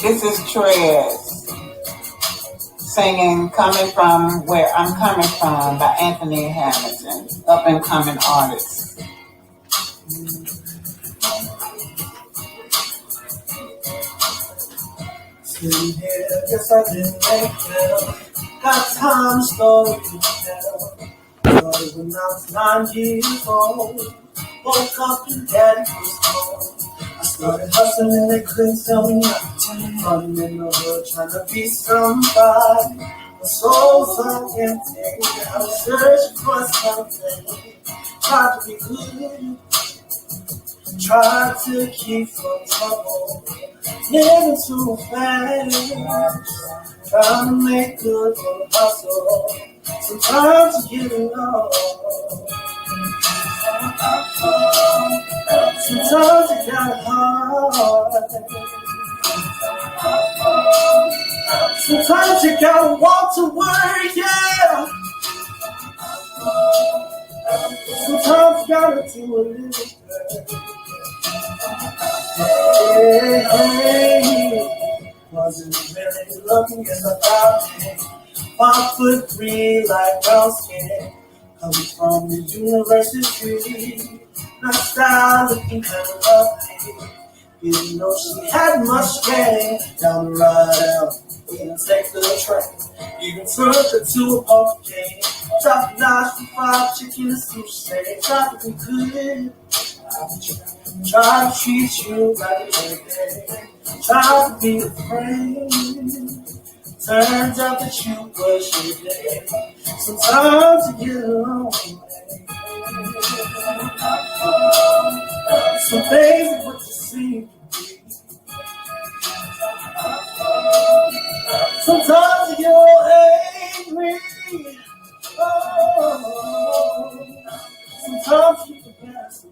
This is Trez singing Coming From Where I'm Coming From by Anthony Hamilton, up and coming artist. Sitting here, guess I didn't make well. Got time story to tell. Started when I was 9 years old. Woke up and daddy was home. I started hustling, they couldn't tell me nothing. Running in the hood, trying to be somebody. My soul's so empty. I was searching for something. Tried to be good. Tried to keep from trouble. Living too fast. Trying to make good for the hustle. Sometimes you get lost. Sometimes it got hard. Sometimes you gotta walk to work, yeah. Sometimes you gotta do a little bit. Hey, wasn't really looking as I thought it. 5'3" like brown skin, coming from the university. Not style looking kind of lovely. Didn't know she had much game. Down the ride out, we didn't take the train. Even turned her to a poker game. Top notch for fried chicken and sushi. Try to be good. Try to treat you like a lady. Try to be a friend. Turns out that you was your day. Sometimes you get lonely. So baby, what you see can be. Sometimes you get angry. Oh, sometimes you can pass me.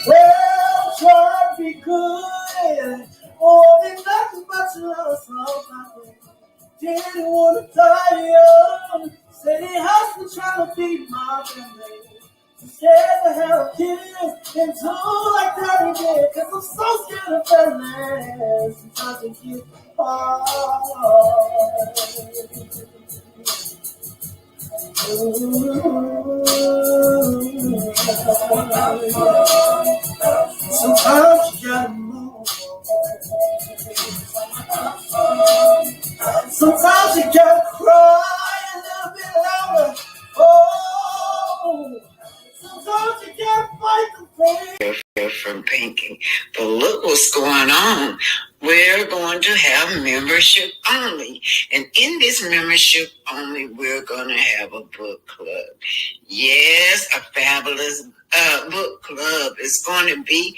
Well, try to be good. Oh, there's nothing but your love somebody. Didn't want to die young. Said he has to try to feed my family. Scared to have a kid and do like that again. Cause I'm so scared of family. Sometimes it gets hard. Sometimes you gotta move. Sometimes you gotta cry a little bit louder. Oh, sometimes you gotta fight the pain. From thinking, but look what's going on. We're going to have membership only. And in this membership only, we're going to have a book club. Yes, a fabulous book club is going to be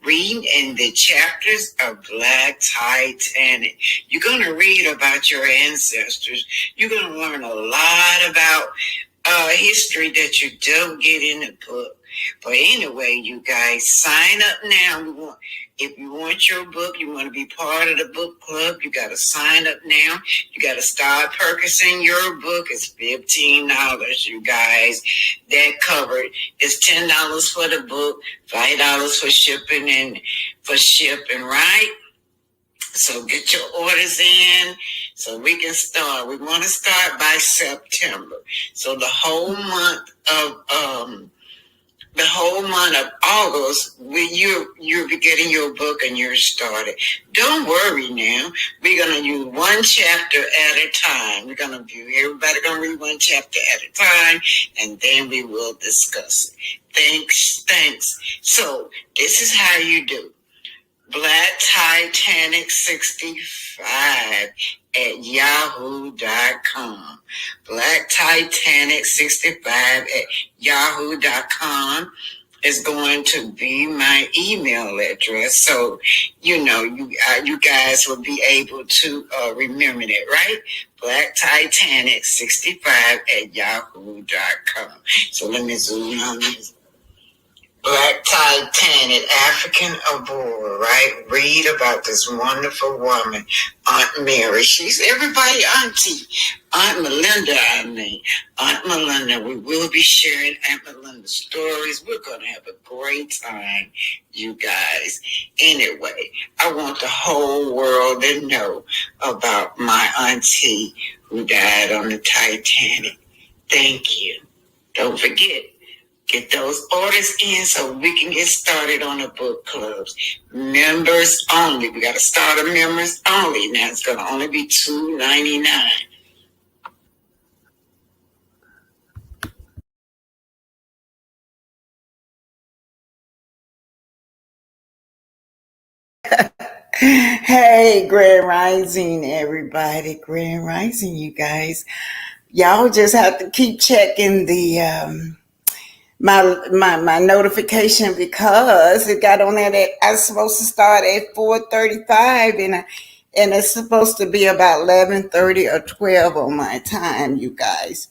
reading in the chapters of Black Titanic. You're going to read about your ancestors. You're going to learn a lot about history that you don't get in the book. But anyway, you guys, sign up now. If you want your book, you want to be part of the book club, you got to sign up now. You got to start purchasing your book. It's $15, you guys. That covered. It's $10 for the book, $5 for shipping, right? So get your orders in so we can start. We want to start by September. So the whole month of August, you'll be getting your book and you're started. Don't worry now. We're gonna use one chapter at a time. Everybody gonna read one chapter at a time, and then we will discuss it. Thanks. So this is how you do. Black Titanic 65 at yahoo.com. Black Titanic 65 at yahoo.com is going to be my email address. So, you guys will be able to remember that, right? Black Titanic 65 at yahoo.com. So let me zoom on this. Black Titanic, African aboard, right? Read about this wonderful woman, Aunt Mary. She's everybody auntie. Aunt Melinda, Aunt Melinda. We will be sharing Aunt Melinda's stories. We're going to have a great time, you guys. Anyway, I want the whole world to know about my auntie who died on the Titanic. Thank you. Don't forget. Get those orders in so we can get started on the book clubs. Members only. We got to start a members only. Now it's going to only be $2.99. Hey, Grand Rising, everybody. Grand Rising, you guys. Y'all just have to keep checking the my notification because it got on there that I was supposed to start at 4:35 and it's supposed to be about 11:30 or 12 on my time, you guys.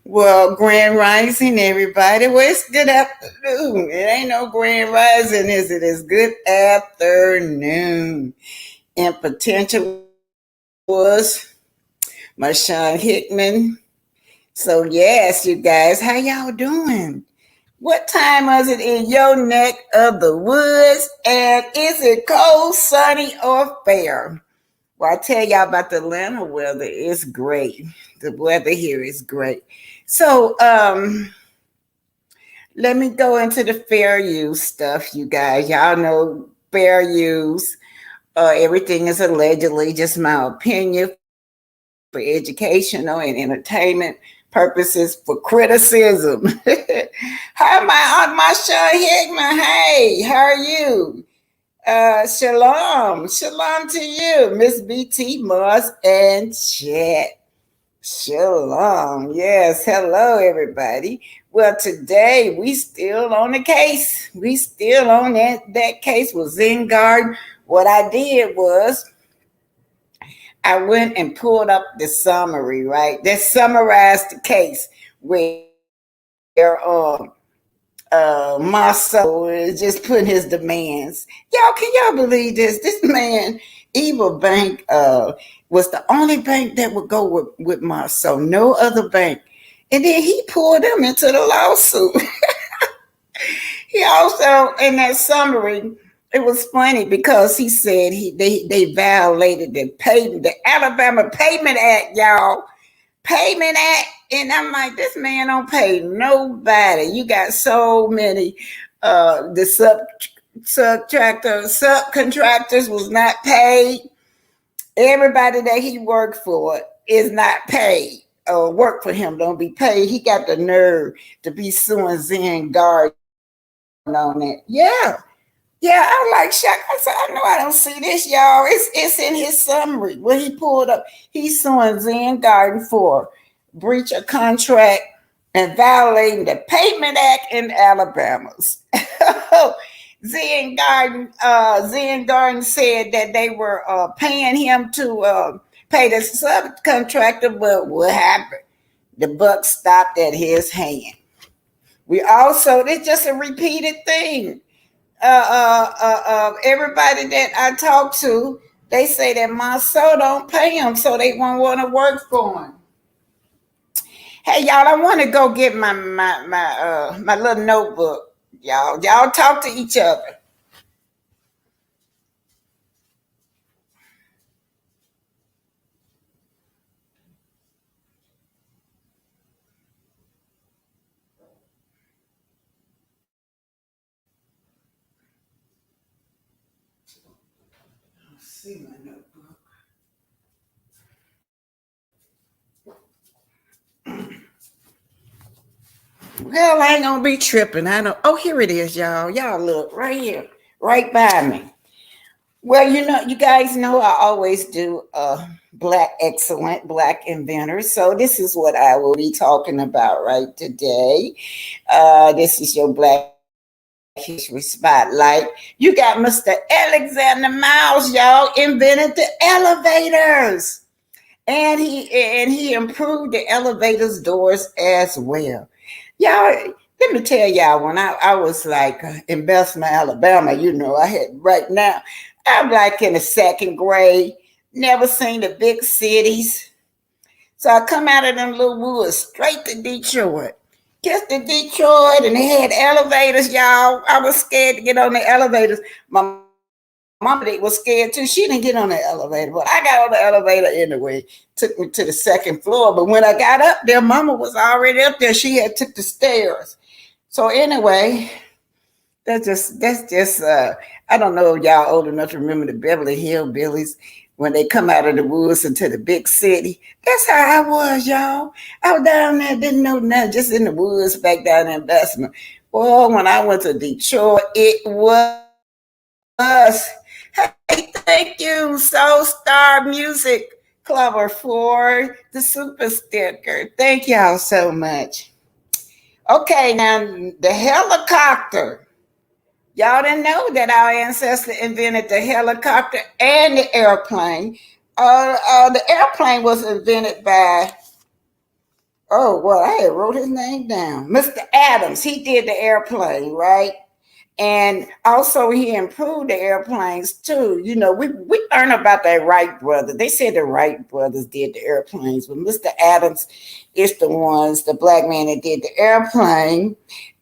Well, Grand Rising, everybody. Well, it's good afternoon. It ain't no Grand Rising, is it? It's good afternoon. and potential was Marshawn Hickman. So yes, you guys, how y'all doing? What time is it in your neck of the woods? And is it cold, sunny, or fair? Well, I tell y'all about the Atlanta weather. It's great. The weather here is great. So let me go into the fair use stuff, you guys. Y'all know fair use. Everything is allegedly just my opinion for educational and entertainment purposes for criticism. Hi, my Aunt Masha Hickman. Hey, how are you? Shalom. Shalom to you, Miss BT Moss and Chat. Shalom. Yes. Hello, everybody. Well, today we still on the case. We still on that case with Zengard. What I did was I went and pulled up the summary, right? That summarized the case where Marsau is just putting his demands. Y'all, can y'all believe this? This man, Evil Bank, was the only bank that would go with Marsau, no other bank. And then he pulled them into the lawsuit. He also, in that summary, it was funny because he said they violated the Alabama Payment Act, y'all. Payment Act. And I'm like, this man don't pay nobody. You got so many the subcontractors was not paid. Everybody that he worked for is not paid. Or work for him don't be paid. He got the nerve to be suing Zen Garden on it. Yeah. Yeah, I'm like shocked. I said, I know I don't see this, y'all. It's in his summary. What he pulled up, he's suing Zen Garden for breach of contract and violating the Payment Act in Alabama's. Zen Garden said that they were paying him to pay the subcontractor, but what happened? The buck stopped at his hand. We also, it's just a repeated thing. Everybody that I talk to, they say that Monsanto don't pay them, so they won't want to work for him. Hey, y'all, I want to go get my little notebook. Y'all talk to each other. Let's see my notebook. Well, I ain't gonna be tripping. I know. Oh, here it is, y'all. Y'all look right here, right by me. Well, you guys know I always do excellent black inventors. So this is what I will be talking about right today. This is your Black History Spotlight. You got Mr. Alexander Miles, y'all, invented the elevators. And he improved the elevators doors as well. Y'all, let me tell y'all, when I was like in Bessemer, Alabama, I had right now, I'm like in the second grade, never seen the big cities. So I come out of them little woods straight to Detroit. Just to Detroit, and they had elevators, y'all. I was scared to get on the elevators. My mama was scared too. She didn't get on the elevator, but I got on the elevator anyway. Took me to the second floor. But when I got up there, mama was already up there. She had took the stairs. So anyway, that's just I don't know if y'all old enough to remember the Beverly Hillbillies when they come out of the woods into the big city. That's how I was, y'all. I was down there, didn't know nothing, just in the woods back down in Bessemer. Well, when I went to Detroit, it was. Hey, thank you, Soul Star Music Clubber, for the super sticker. Thank y'all so much. Okay, now the helicopter. Y'all didn't know that our ancestor invented the helicopter and the airplane. The airplane was invented by, oh, well, I had wrote his name down. Mr. Adams, he did the airplane, right? And also he improved the airplanes too. We learned about the Wright brothers. They said the Wright brothers did the airplanes, but Mr. Adams is the black man that did the airplane.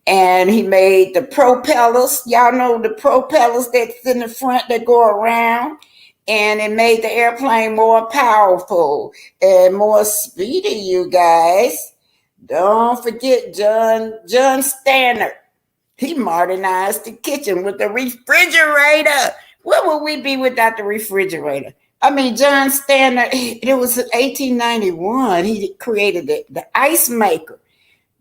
And he made the propellers. Y'all know the propellers that's in the front that go around. And it made the airplane more powerful and more speedy, you guys. Don't forget John Stannard. He modernized the kitchen with the refrigerator. Where would we be without the refrigerator? I mean, John Stannard, it was in 1891. He created the ice maker.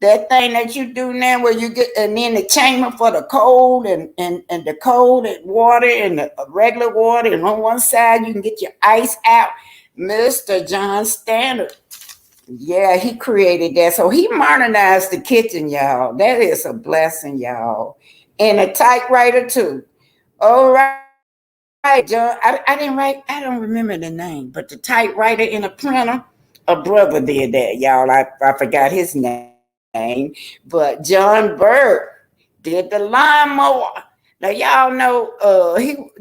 That thing that you do now where you get, and then the chamber for the cold and the cold and water and the regular water. And on one side, you can get your ice out. Mr. John Stannard. Yeah, he created that. So he modernized the kitchen, y'all. That is a blessing, y'all. And a typewriter, too. All right, John. I didn't write, I don't remember the name, but the typewriter and a printer, a brother did that, y'all. I forgot his name. But John Bird did the lawnmower. Now y'all know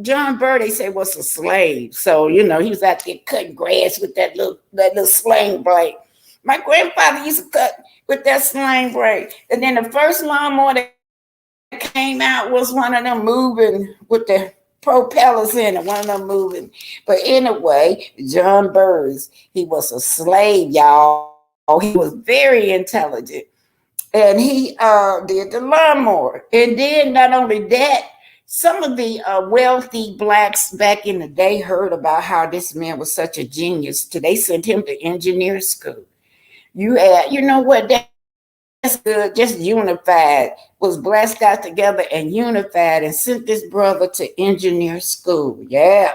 John Bird, they say, was a slave. So, he was out there cutting grass with that little sling blade. My grandfather used to cut with that sling blade. And then the first lawnmower that came out was one of them moving with the propellers in it, one of them moving. But anyway, John Burns, he was a slave, y'all. He was very intelligent. And he did the lawnmower. And then not only that, some of the wealthy blacks back in the day heard about how this man was such a genius. Till they sent him to engineer school. You know what? That's good. Just unified, was blessed out together and unified, and sent this brother to engineer school. Yeah.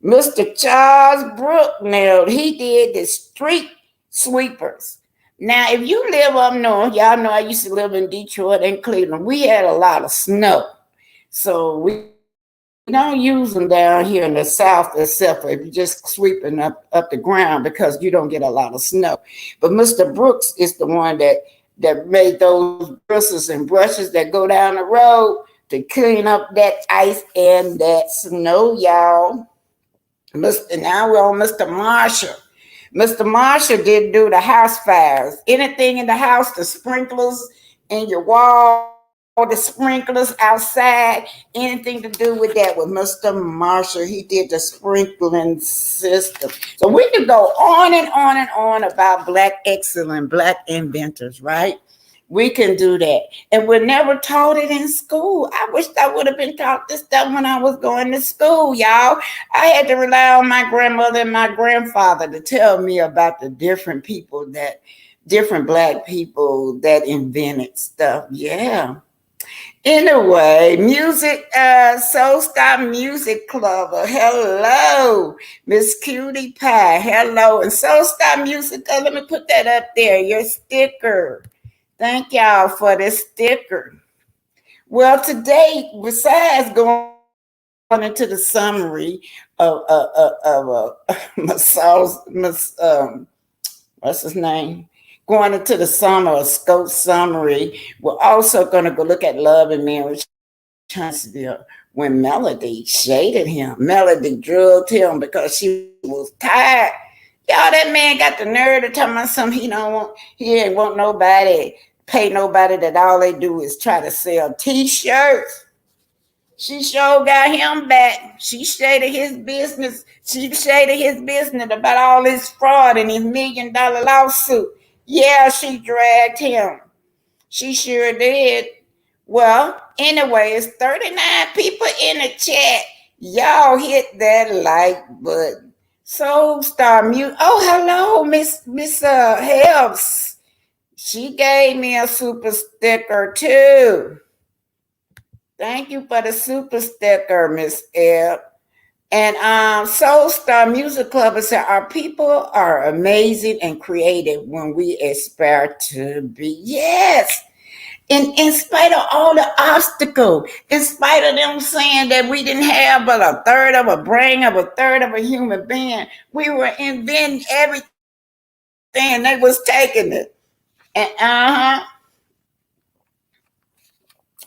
Mr. Charles Brooknell, he did the street sweepers. Now, if you live up north, y'all know I used to live in Detroit and Cleveland. We had a lot of snow. So we don't use them down here in the South except for if you're just sweeping up the ground because you don't get a lot of snow. But Mr. Brooks is the one that made those bristles and brushes that go down the road to clean up that ice and that snow, y'all. Now we're on Mr. Marshall. Mr. Marshall did do the house fires. Anything in the house, the sprinklers in your wall, the sprinklers outside, anything to do with that with Mr. Marshall. He did the sprinkling system. So we could go on and on and on about black excellent, black inventors, right? We can do that. And we're never taught it in school. I wish I would have been taught this stuff when I was going to school, y'all. I had to rely on my grandmother and my grandfather to tell me about the different black people that invented stuff. Yeah. Anyway, Soul Star Music Club. Hello, Miss Cutie Pie. Hello. And Soul Star Music Club, let me put that up there, your sticker. Thank y'all for this sticker. Well, today, besides going into the summary of what's his name? Going into the summer, a scope summary, we're also going to go look at Love and Marriage Huntsville when Melody shaded him. Melody drugged him because she was tired. Y'all, that man got the nerve to tell me something he ain't want pay nobody that all they do is try to sell t-shirts. She sure got him back. She shaded his business. She shaded his business about all this fraud and his $1 million lawsuit. Yeah, she dragged him. She sure did. Well, anyway, it's 39 people in the chat. Y'all hit that like button. Soul Star Mute. Oh, hello, Miss Helps. She gave me a super sticker too. Thank you for the super sticker, Miss Eb. And Soul Star Music Club said, our people are amazing and creative when we aspire to be. Yes. In spite of all the obstacles, in spite of them saying that we didn't have but a third of a brain of a third of a human being, we were inventing everything and they was taking it. And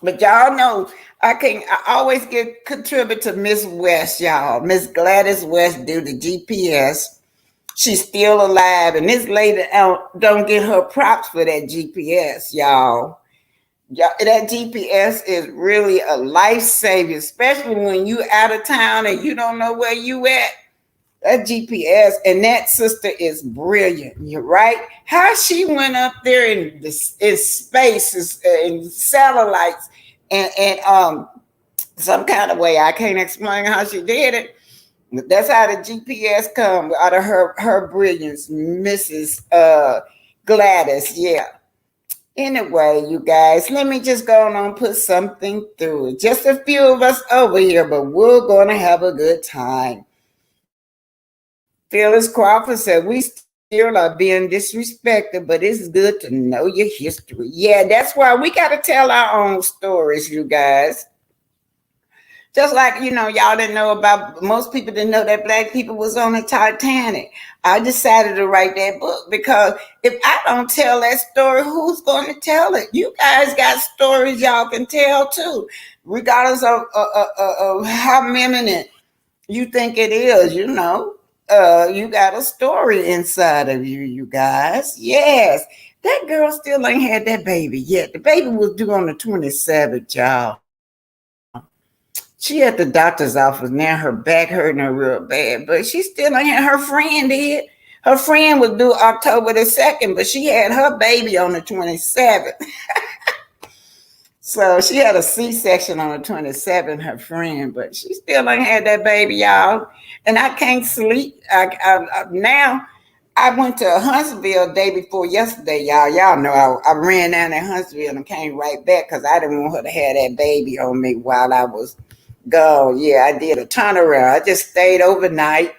But y'all know I always get contribute to Miss West, y'all. Miss Gladys West do the GPS. She's still alive, and this lady don't get her props for that GPS, y'all. That GPS is really a lifesaver, especially when you out of town and you don't know where you at. That GPS and that sister is brilliant. You're right. How she went up there in space in satellites and some kind of way I can't explain how she did it. That's how the GPS come out of her brilliance, Mrs. Gladys. Yeah. Anyway, you guys, let me just go on and put something through it. Just a few of us over here, but we're gonna have a good time. Phyllis Crawford said, "We still are being disrespected, but it's good to know your history." Yeah, that's why we got to tell our own stories, you guys. Just like, y'all didn't know about, most people didn't know that black people was on the Titanic. I decided to write that book because if I don't tell that story, who's going to tell it? You guys got stories y'all can tell too, regardless of how eminent you think it is, you got a story inside of you, you guys. Yes. That girl still ain't had that baby yet. The baby was due on the 27th, y'all. She at the doctor's office now, her back hurting her real bad, but she still ain't had her friend did. Her friend was due October the 2nd, but she had her baby on the 27th. So she had a C-section on the 27th, her friend, but she still ain't had that baby, y'all. And I can't sleep. Now I went to Huntsville day before yesterday, y'all. Y'all know I ran down at Huntsville and came right back because I didn't want her to have that baby on me while I was gone. Yeah, I did a turnaround. I just stayed overnight.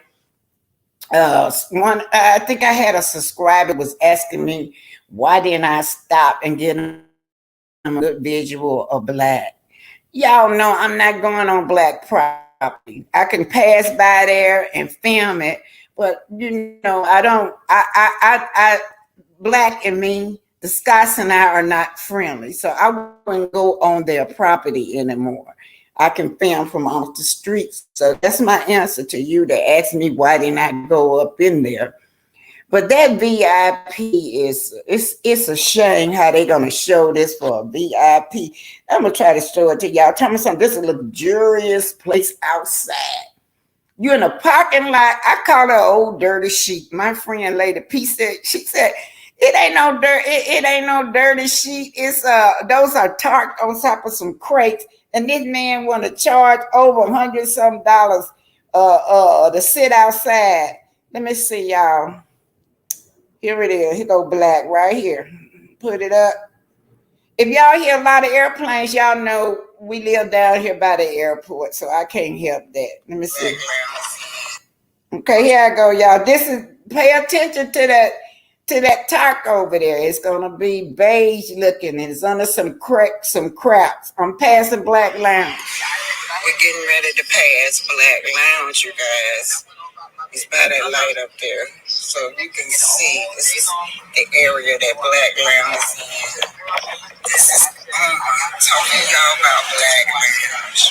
I think I had a subscriber was asking me why didn't I stop and get him a good visual of black. Y'all know I'm not going on black property. I can pass by there and film it, but I don't. I black and me, the Scots and I are not friendly, so I wouldn't go on their property anymore. I can film from off the street. So that's my answer to you to ask me why didn't I go up in there. But that VIP it's a shame how they gonna show this for a VIP. I'm gonna try to show it to y'all. Tell me something. This is a luxurious place outside. You're in a parking lot. I call her old dirty sheep. My friend Lady P said, she said, it ain't no dirt, it ain't no dirty sheet. It's those are tarked on top of some crates. And this man wanna charge over $100 to sit outside. Let me see y'all. Here it is. Here go black right here. Put it up. If y'all hear a lot of airplanes, y'all know we live down here by the airport, so I can't help that. Let me see. Okay, here I go, y'all. This is pay attention to that tarp over there. It's gonna be beige looking, and it's under some cracks. I'm passing Black Lounge. We're getting ready to pass Black Lounge, you guys. It's by that light up there. So you can see this is the area that Black Lounge is in. This is talking to y'all about Black Lounge.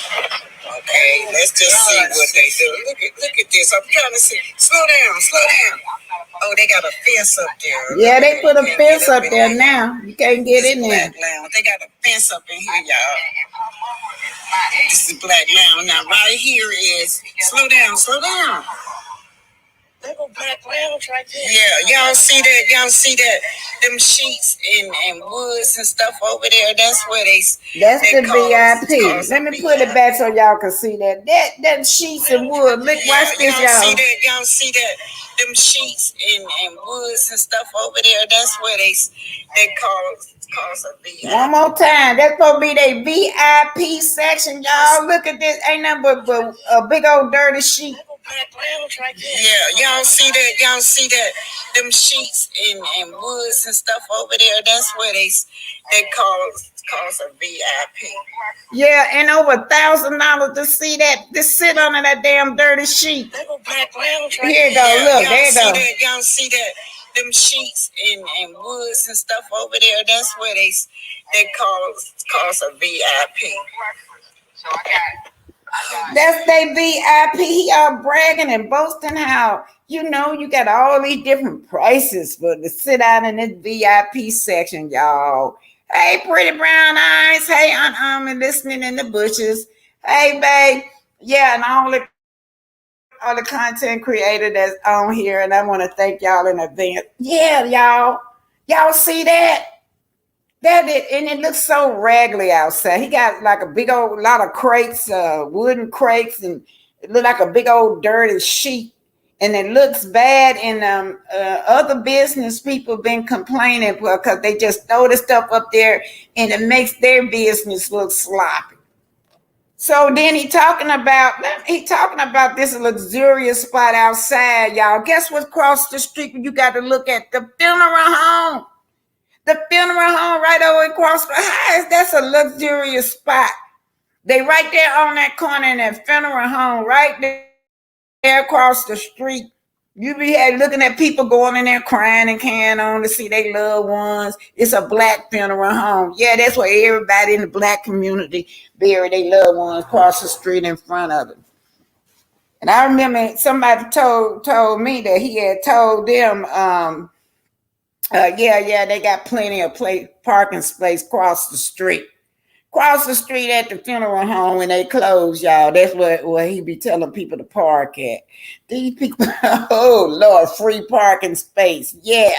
Okay, let's just see what they do. Look at this. I'm trying to see. Slow down, slow down. Oh, they got a fence up there. Yeah, they put a fence up there now. You can't get in there. Black Lounge. They got a fence up in here, y'all. This is Black Lounge. Now, right here is slow down, slow down. They go Black Lounge right there. Yeah, y'all see that? Y'all see that? Them sheets and woods and stuff over there. That's where That's the VIP. Let me put it back so y'all can see that. That sheets and wood. Look, watch this, y'all. See that? Y'all see that? Them sheets and woods and stuff over there. That's where they cause a VIP. One more time. That's gonna be their VIP section, y'all. Look at this. Ain't nothing but a big old dirty sheet. Yeah, y'all see that? Y'all see that? Them sheets and woods and stuff over there. That's where they cause a VIP. Yeah, and over $1,000 to see that, to sit under that damn dirty sheet. They go Black Lounge right here. You go, look, y'all there you go. Y'all see that? them sheets and woods and stuff over there. That's where they call us a VIP. So I got. That's they VIP. He all bragging and boasting how you got all these different prices for to sit out in this VIP section, y'all. Hey, pretty brown eyes. Hey, Aunt listening in the bushes. Hey, babe. Yeah, and all the content creator that's on here, and I want to thank y'all in advance. Yeah, y'all see that? That it, and it looks so raggedy outside. He got like a big old lot of crates, wooden crates, and it look like a big old dirty sheet. And it looks bad. And other business people been complaining because they just throw the stuff up there, and it makes their business look sloppy. So then he talking about this luxurious spot outside, y'all. Guess what? Across the street, you got to look at the funeral home. The funeral home right over across the house. That's a luxurious spot. They right there on that corner in that funeral home, right there across the street. You be looking at people going in there crying and carrying on to see their loved ones. It's a black funeral home. Yeah, that's where everybody in the black community bury their loved ones across the street in front of them. And I remember somebody told me that he had told them, yeah, they got plenty of parking space across the street. Across the street at the funeral home when they close, y'all. That's where he be telling people to park at. These people, oh Lord, free parking space. Yeah.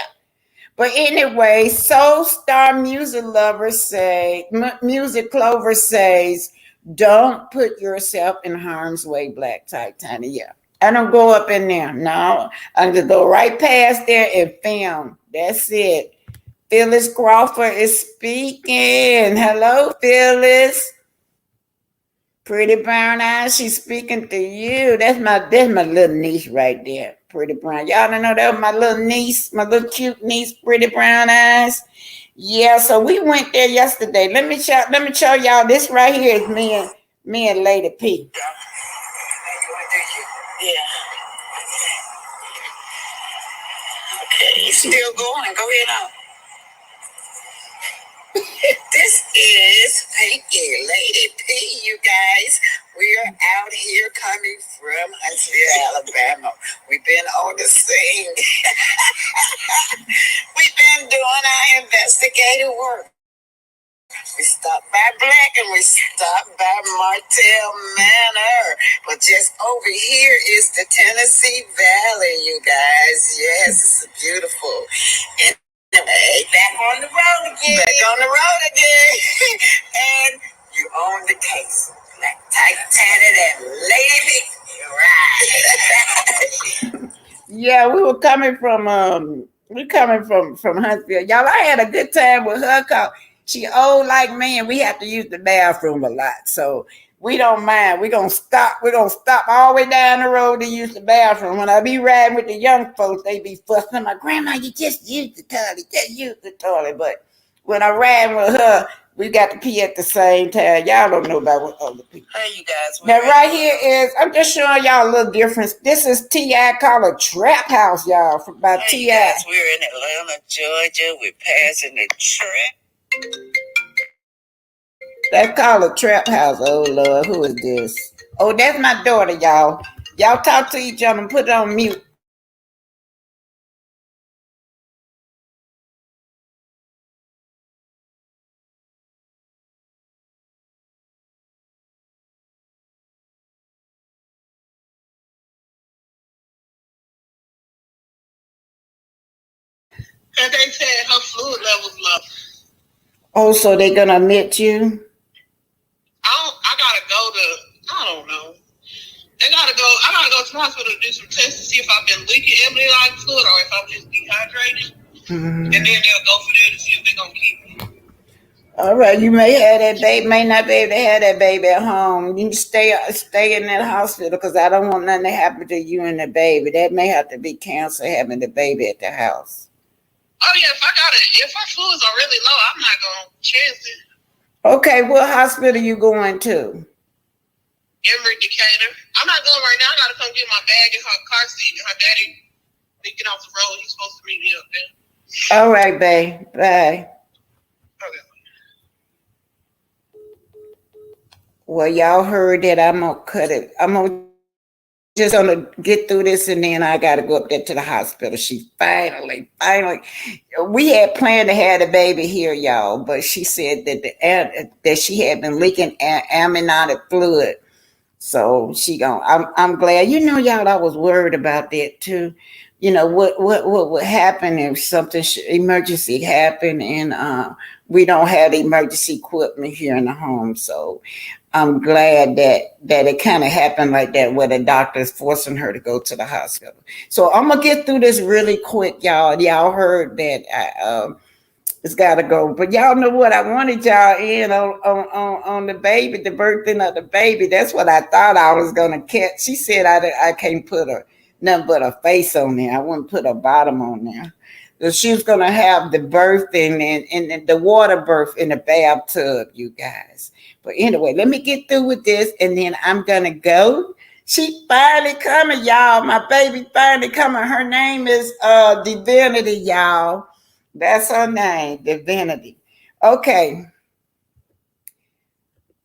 But anyway, Soul Star Music Clover says, don't put yourself in harm's way, Black Titania. I don't go up in there. No, I'm going to go right past there and film. That's it. Phyllis Crawford is speaking. Hello, Phyllis. Pretty brown eyes. She's speaking to you. That's my little niece right there. Pretty brown. Y'all don't know that was my little niece, my little cute niece, pretty brown eyes. Yeah, so we went there yesterday. Let me show y'all. This right here is me and Lady P. Yeah. Okay, it's still going. Go ahead on. This is Pinky Lady P, you guys. We're out here coming from Huntsville, Alabama. We've been on the scene. We've been doing our investigative work. We stopped by Black and we stopped by Martell Manor. But just over here is the Tennessee Valley, you guys. Yes, it's beautiful. Anyway, back on the road again. Back on the road again. And you own the case. Black tight tatted and lady. Right. Yeah, we coming from Huntsville. Y'all, I had a good time with her cause she old like me and we have to use the bathroom a lot. So we don't mind. We're gonna stop all the way down the road to use the bathroom. When I be riding with the young folks, they be fussing. My grandma, you just use the toilet. Just use the toilet. But when I ride with her, we got to pee at the same time. Y'all don't know about what other people. Hey, you guys. Now, right here is, I'm just showing y'all a little difference. This is T.I. called a trap house, y'all, by T.I. Yes, we're in Atlanta, Georgia. We're passing the trap. That's called a trap house. Oh, Lord, who is this? Oh, that's my daughter, y'all. Y'all talk to each other and put it on mute. And they said her fluid level's low. Oh, so they're gonna admit you? I gotta go to. I don't know. They gotta go. I gotta go to the hospital to do some tests to see if I've been leaking amniotic fluid or if I'm just dehydrated. And then they'll go for there to see if they're gonna keep me. All right, you may have that baby, may not be able to have that baby at home. You stay in that hospital because I don't want nothing to happen to you and the baby. That may have to be cancer having the baby at the house. Oh yeah, if my fluids are really low, I'm not gonna chance it. Okay, what hospital you going to? Emory, Decatur. I'm not going right now. I gotta come get my bag and her car seat. Her daddy They get off the road. He's supposed to meet me up there. All right, babe. Bye. Okay. Well, y'all heard that. I'm gonna cut it. I'm gonna just gonna get through this, and then I gotta go up there to the hospital. She finally. We had planned to have the baby here, y'all, but she said that that she had been leaking amniotic fluid. So she gone. I'm glad. You know, y'all, I was worried about that too. You know what would happen if something emergency happened, and we don't have the emergency equipment here in the home. So I'm glad that it kind of happened like that, where the doctor's forcing her to go to the hospital. So I'm gonna get through this really quick, y'all. Y'all heard that it's got to go. But y'all know what? I wanted y'all in on the baby, the birthing of the baby. That's what I thought I was going to catch. She said I can't put nothing but a face on there. I wouldn't put a bottom on there. So she was going to have the birthing and the water birth in the bathtub, you guys. But anyway, let me get through with this, and then I'm going to go. She finally coming, y'all. My baby finally coming. Her name is Divinity, y'all. That's her name, Divinity. Okay.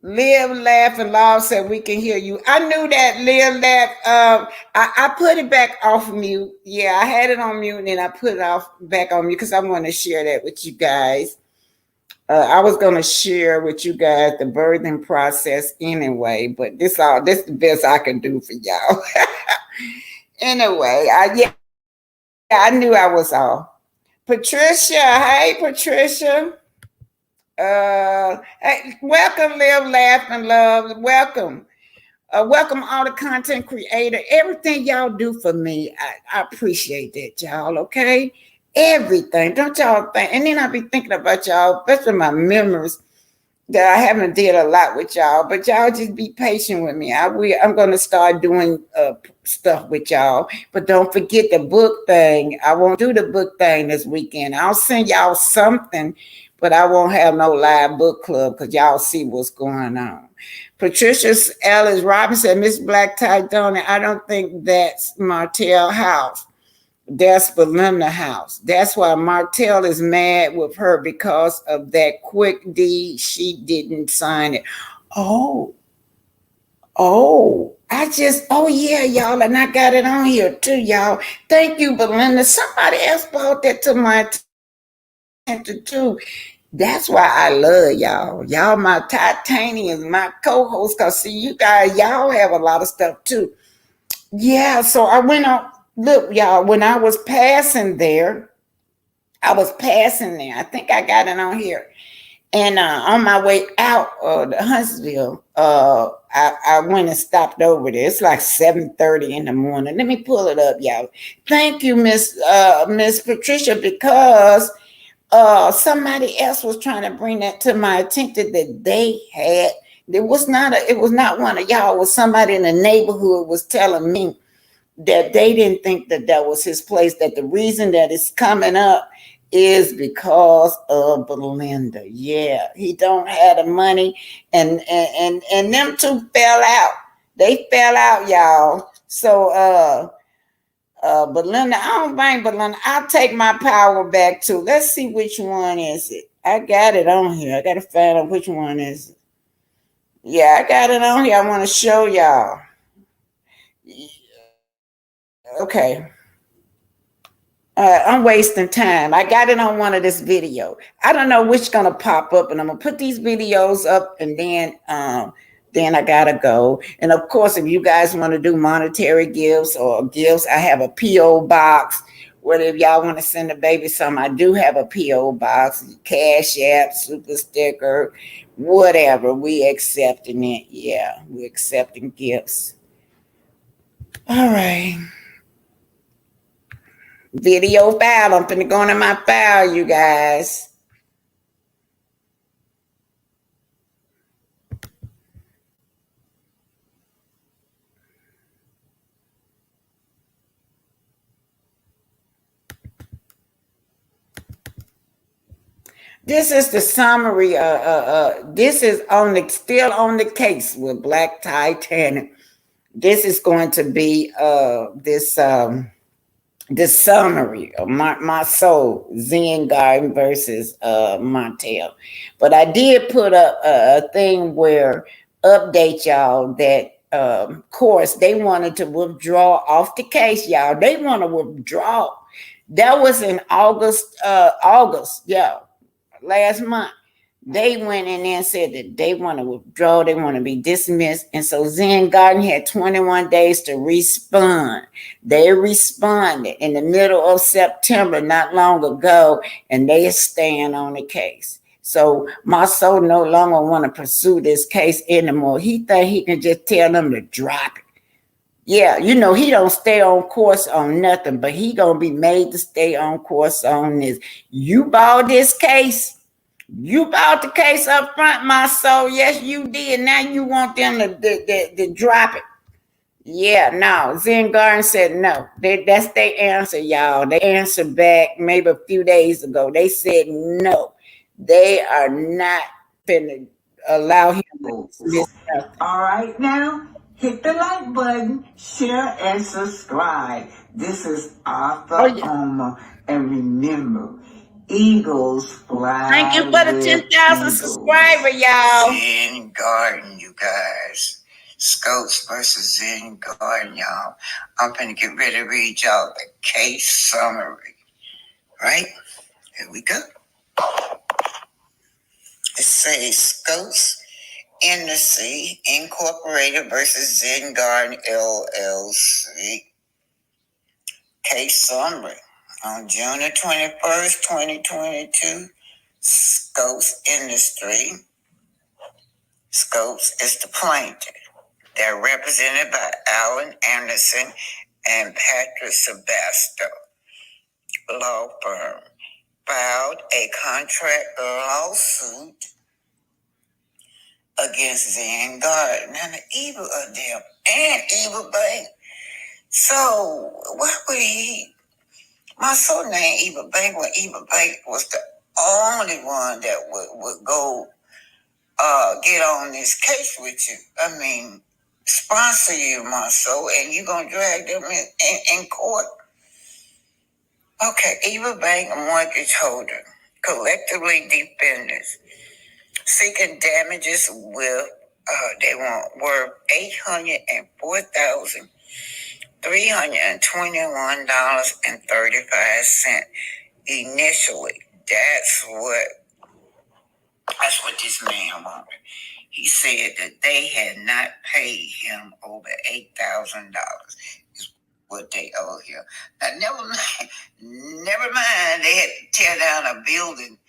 Live, laugh, and laugh said we can hear you. I knew that. Live, laugh. I put it back off mute. Yeah, I had it on mute and then I put it off back on mute because I want to share that with you guys. I was gonna share with you guys the birthing process anyway, but this is the best I can do for y'all. Anyway, I knew I was off. Patricia, hey Patricia. Hey, welcome, live, laugh, and love. Welcome. Welcome all the content creator. Everything y'all do for me, I appreciate that, y'all. Okay, everything. Don't y'all think? And then I be thinking about y'all, especially my members that I haven't did a lot with y'all, but y'all just be patient with me. I'm gonna start doing stuff with y'all, but don't forget the book thing. I won't do the book thing this weekend. I'll send y'all something, but I won't have no live book club because y'all see what's going on. Patricia Ellis Robinson, Miss Black Tie Donnie. I don't think that's Martell House. That's Belinda House. That's why Martell is mad with her because of that quick deed. She didn't sign it. Oh, oh yeah, y'all, and I got it on here too, y'all. Thank you, Belinda. Somebody else brought that to my attention too. That's why I love y'all. Y'all my titaniums, my co-hosts, cause see you guys, y'all have a lot of stuff too. Yeah, so I went on. Look, y'all, when I was passing there, I think I got it on here. And on my way out of Huntsville, I went and stopped over there. It's like 7:30 in the morning. Let me pull it up, y'all. Thank you, Miss Patricia, because somebody else was trying to bring that to my attention that they had. It was not one of y'all. It was somebody in the neighborhood was telling me that they didn't think that that was his place. That the reason that it's coming up is because of Belinda. Yeah, he don't have the money, and them two fell out. They fell out, y'all. So Belinda, I don't blame Belinda. I'll take my power back too. Let's see which one is it. I got it on here. I gotta find out which one is it. Yeah, I got it on here. I want to show y'all. Okay. I'm wasting time. I got it on one of this video. I don't know which gonna pop up, and I'm gonna put these videos up, and then I gotta go. And of course, if you guys want to do monetary gifts or gifts, I have a PO box. Whether if y'all want to send a baby something, I do have a PO box, Cash App, Super Sticker, whatever. We accepting it. Yeah, we accepting gifts. All right. Video file. I'm finna go into my file, you guys. This is the summary. This is still on the case with Black Titanic. This is going to be this. the summary of my soul Zen Garden versus Montel. But I did put up a thing where update y'all that course they wanted to withdraw off the case, y'all. They want to withdraw. That was in August, yeah, last month. They went in there and said that they want to withdraw, they want to be dismissed. And so Zen Garden had 21 days to respond. They responded in the middle of September, not long ago, and they stand on the case. So Marceau no longer want to pursue this case anymore. He think he can just tell them to drop it. Yeah, he don't stay on course on nothing, but he gonna be made to stay on course on this. You bought this case. You bought the case up front, my soul. Yes, you did. Now you want them to drop it. Yeah, no. Zen Garden said no. That's their answer, y'all. They answered back maybe a few days ago. They said no. They are not finna allow him to dismiss nothing. All right, now hit the like button, share, and subscribe. This is Oh, Arthur yeah. Omer, and remember, eagles Thank you fly for the with 10,000 subscriber, eagles. y'all. Zen Garden, you guys. Scopes versus Zen Garden, y'all. I'm finna get ready to read y'all the case summary. Right? Here we go. It says Scopes Industry Incorporated versus Zen Garden LLC. Case summary. On June the 21st, 2022, Scopes is the plaintiff. They're represented by Alan Anderson and Patrick Sebasto. Law firm filed a contract lawsuit against Zen Garden and the evil of them and Evil Bank. So, why would he? My son named Evil Bank when Evil Bank was the only one that would go get on this case with you. I mean, sponsor you, Marceau, and you're going to drag them in court. Okay, Eva Bank mortgage holder, collectively defendants, seeking damages with, they want worth $841.35 initially. That's what this man wanted. He said that they had not paid him over $8,000 is what they owe him. Now, never mind, they had to tear down a building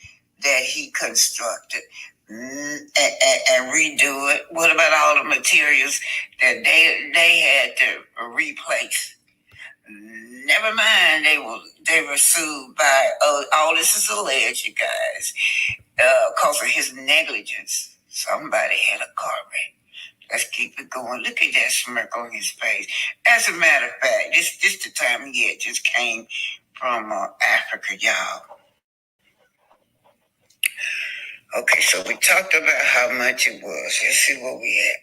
that he constructed and redo it. What about all the materials that they had to replace? Never mind, they were sued by all this is alleged, you guys, because of his negligence. Somebody had a car wreck. Let's keep it going. Look at that smirk on his face. As a matter of fact, this the time he had just came from Africa, y'all. Okay, so we talked about how much it was. Let's see what we had.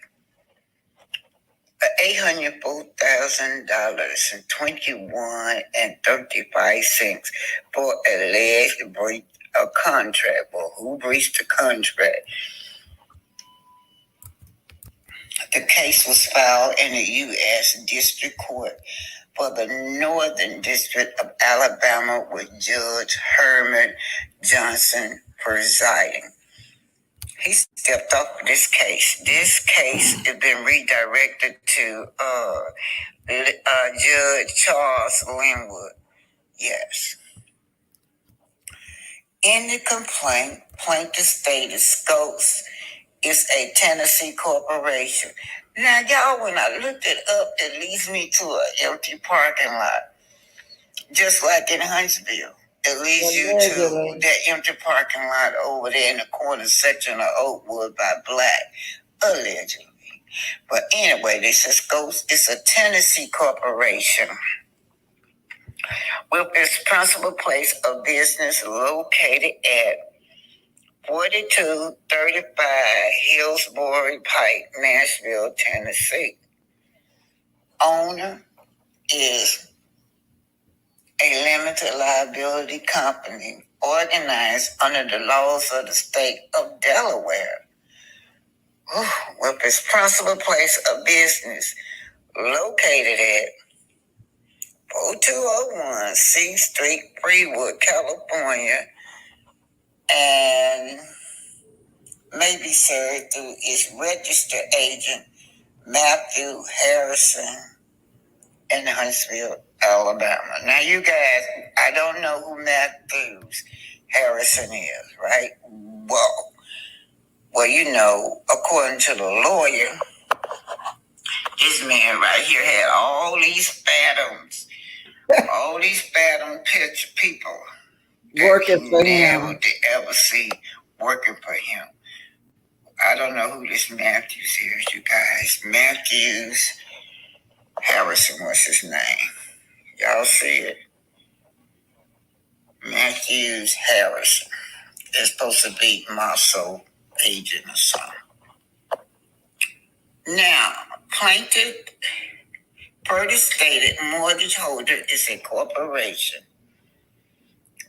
$804,021.35 for alleged breach of contract. Well, who breached the contract? The case was filed in the U.S. District Court for the Northern District of Alabama with Judge Herman Johnson presiding. He stepped off of this case. This case has been redirected to Judge Charles Linwood. Yes. In the complaint, plaintiff stated Scopes is a Tennessee corporation. Now, y'all, when I looked it up, it leads me to an empty parking lot, just like in Huntsville. It leads you to that empty parking lot over there in the corner section of Oakwood by Black, allegedly. But anyway, this is Scopes. It's a Tennessee corporation with its principal place of business located at 4235 Hillsborough Pike, Nashville, Tennessee. Owner is a limited liability company organized under the laws of the state of Delaware, with its principal place of business located at 4201 C Street, Freewood, California, and may be served through its registered agent, Matthew Harrison, in Huntsville, Alabama. Now, you guys, I don't know who Matthews Harrison is, right? Well, you know, according to the lawyer, this man right here had all these phantoms, picture people working for him. Never to ever see working for him. I don't know who this Matthews is, you guys. Matthews Harrison was his name. Y'all see it? Matthews Harrison. It's supposed to be marsau agent or something. Now, plaintiff further stated mortgage holder is a corporation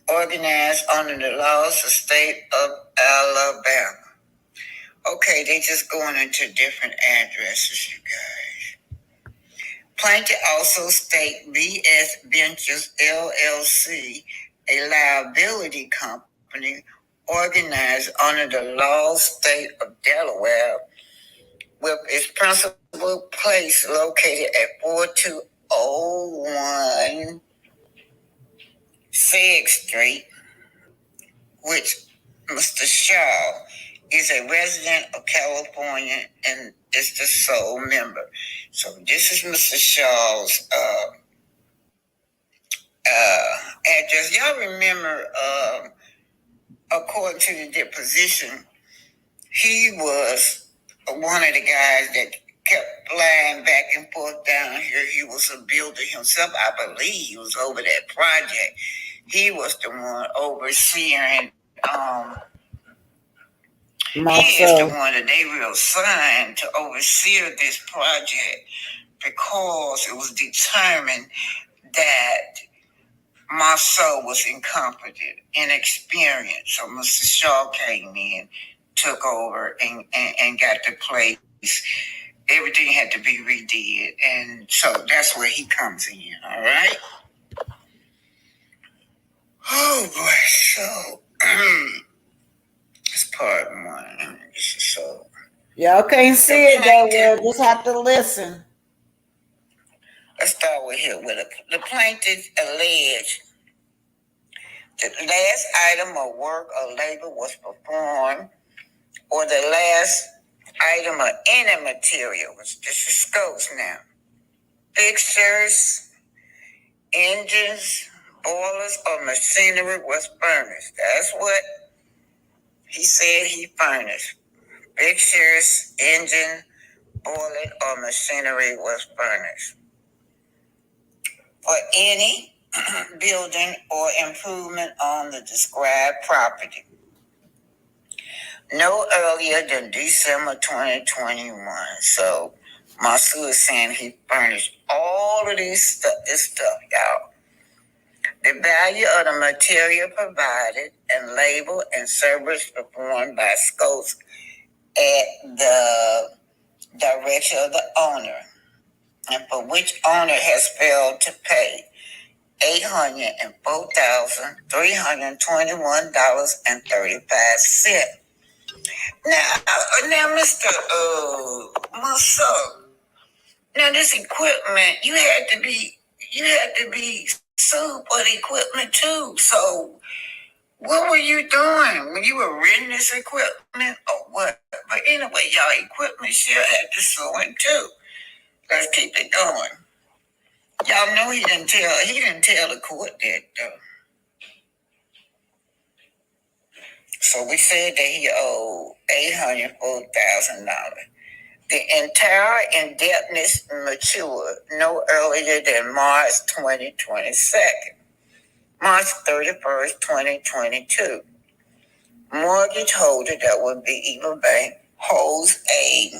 organized under the laws of the state of Alabama. Okay, they just going into different addresses, you guys. Plaintiff also state BS Ventures LLC, a liability company organized under the laws state of Delaware, with its principal place located at 4201 Seg Street, which Mr. Shaw is a resident of California and is the sole member. So this is Mr. Shaw's address. Y'all remember, according to the deposition, he was one of the guys that kept flying back and forth down here. He was a builder himself. I believe he was over that project. He was the one overseeing. He is the one that they will assign to oversee this project because it was determined that marsau was incompetent, inexperienced. So Mr. Shaw came in, took over, and got the place. Everything had to be redid. And so that's where he comes in, all right? Oh, boy. So, it's part one. So, y'all can't see it that well. Just have to listen. Let's start with here. The plaintiff alleged that the last item of work or labor was performed, or the last item of any material, which this is scopes now. Fixtures, engines, boilers, or machinery was furnished. That's what he said he furnished. Fixtures, engine, boiler, or machinery was furnished for any building or improvement on the described property no earlier than December 2021. So Marsau is saying he furnished all of this stuff, y'all. The value of the material provided and labor and service performed by Scopes at the direction of the owner, and for which owner has failed to pay $804,321.35. Now, Mr. Marsau, now this equipment, you had to be sued for the equipment too. So, what were you doing when you were renting this equipment or what? But anyway, y'all, equipment sure had to sue him too. Let's keep it going. Y'all know he didn't tell the court that though. So we said that he owed $804,000. The entire indebtedness matured no earlier than March 31st, 2022. Mortgage holder, that would be Eva Bank, holds a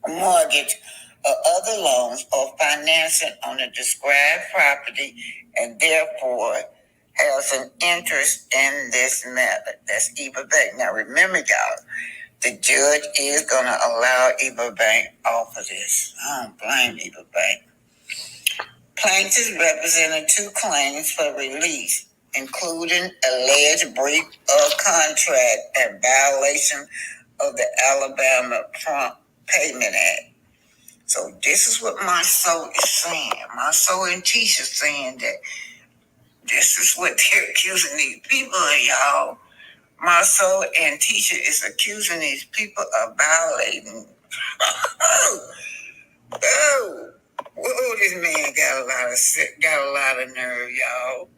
mortgage or other loans or financing on the described property and therefore has an interest in this matter. That's Eva Bank. Now remember, y'all, the judge is going to allow Eva Bank off of this. I don't blame Eva Bank. Plaintiffs represented two claims for release, including alleged breach of contract and violation of the Alabama Prompt Payment Act. So this is what marsau is saying. Marsau and Tisha saying that this is what they're accusing these people of, y'all. Marsau and Tisha is accusing these people of violating. Oh, oh, whoa! This man got a lot of nerve, y'all.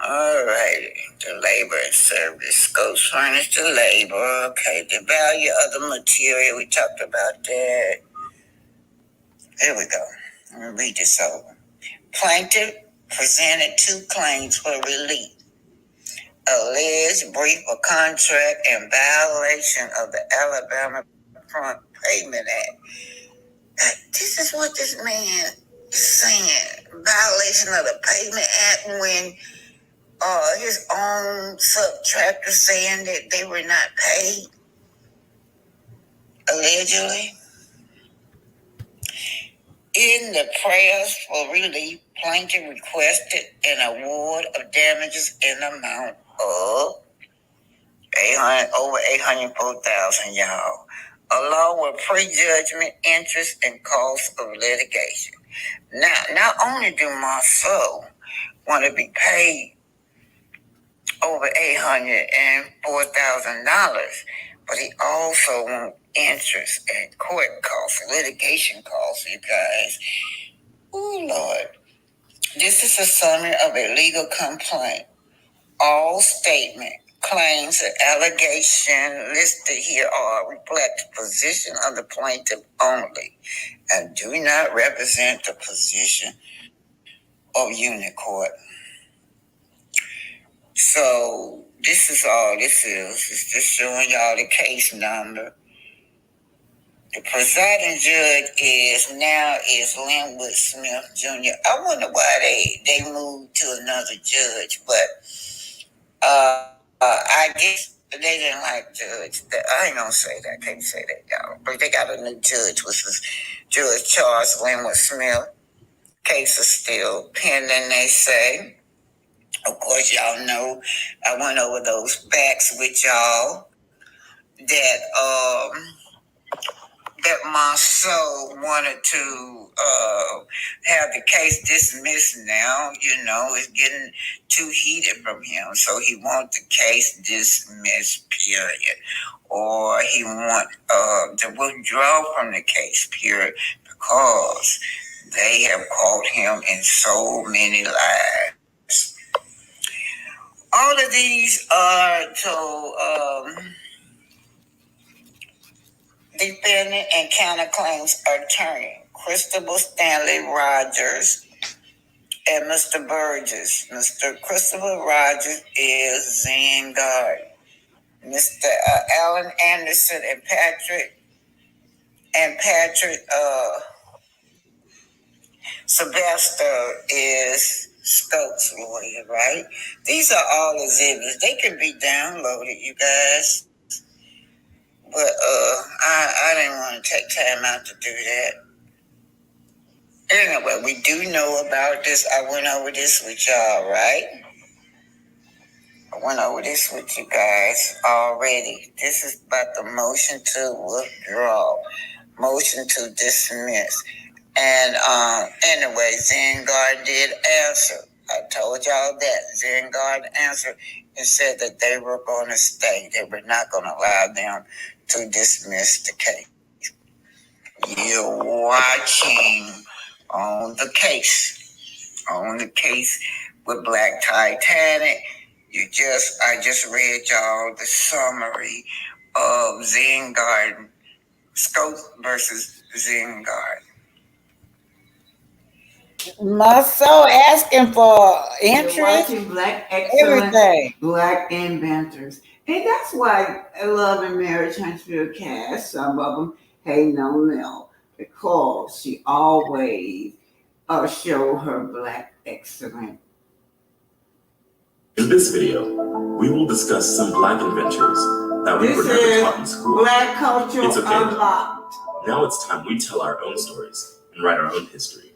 All right, the labor and service scopes furnished to labor. Okay, the value of the material, we talked about that. Here we go. Let me read this over. Plaintiff presented two claims for relief. Alleged breach of contract and violation of the Alabama Prompt Payment Act. This is what this man is saying. Violation of the Payment Act when his own subtractor saying that they were not paid, allegedly. In the prayers for relief, plaintiff requested an award of damages in the amount of over $804,000, y'all, along with prejudgment interest and costs of litigation. Now, not only do Marceau want to be paid over $804,000, but he also wants interest and court costs, litigation costs, you guys. Oh, Lord. This is a summary of a legal complaint. All statement, claims, and allegation listed here are reflect the position of the plaintiff only and do not represent the position of unit court. So this is all this is. It's just showing y'all the case number. The presiding judge is Linwood Smith Jr. I wonder why they moved to another judge, but I guess they didn't like judge. I ain't gonna say that. I can't say that, y'all. But they got a new judge, which is Judge Charles Linwood Smith. Case is still pending, they say. Of course, y'all know I went over those facts with y'all that Marceau wanted to have the case dismissed now. You know, it's getting too heated from him. So he wants the case dismissed, period. Or he wants to withdraw from the case, period, because they have caught him in so many lies. All of these are defendant and counterclaims attorney Christopher Stanley Rogers and Mr. Burgess. Mr. Christopher Rogers is Zen Guard. Mr. Alan Anderson and Patrick Sylvester is Stokes' lawyer, right? These are all exhibits. They can be downloaded, you guys. But I didn't want to take time out to do that. Anyway, we do know about this. I went over this with y'all, right? I went over this with you guys already. This is about the motion to withdraw, motion to dismiss. And anyway, Zengard did answer. I told y'all that. Zengard answered and said that they were going to stay. They were not going to allow them to dismiss the case. You're watching on the case with Black Titanic. I just read y'all the summary of Zengard, Scope versus Zengard. Marceau asking for interest. You're watching Black Excellence, everything. Black Inventors. And that's why Love and Marriage Huntsville cast, some of them hating on them. because she always showed her black excellence. In this video, we will discuss some black inventors that we were never taught in school. Black Culture It's okay. Unlocked. Now it's time we tell our own stories and write our own history.